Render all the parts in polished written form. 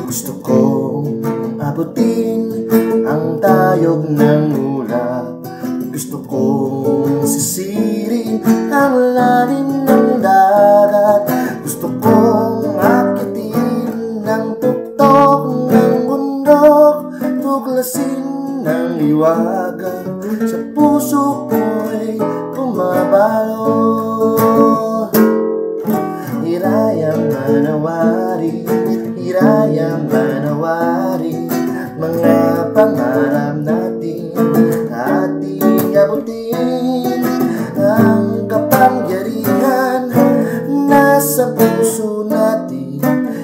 Gusto kong abutin ang tayog ng ulap. Gusto kong sisirin ang lalim ng dagat. Gusto kong akitin ang tuktok ng bundok, tuklasin ng liwagan. Sa puso ko'y kumabalo. Hirayang manawari, hirayang manawari, mga pangarap natin, ating abutin. Ang kapangyarihan nasa puso natin,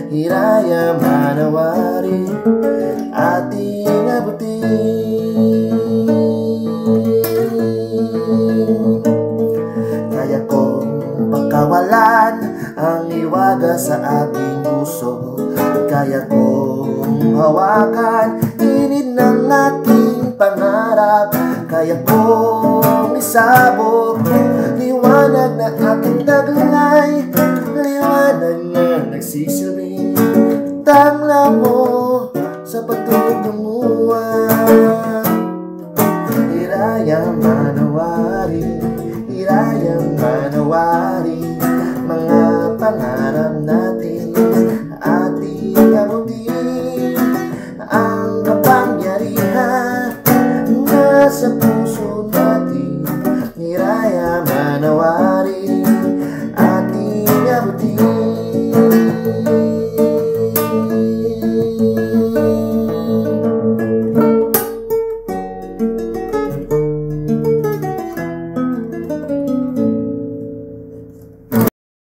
hirayang manawari, ating abutin. Kaya kong pagkawalan ang iwaga sa aking puso. Kaya kong hawakan init ng aking pangarap. Kaya kong isabog liwanag na aking taglay, liwanag na nagsisilbi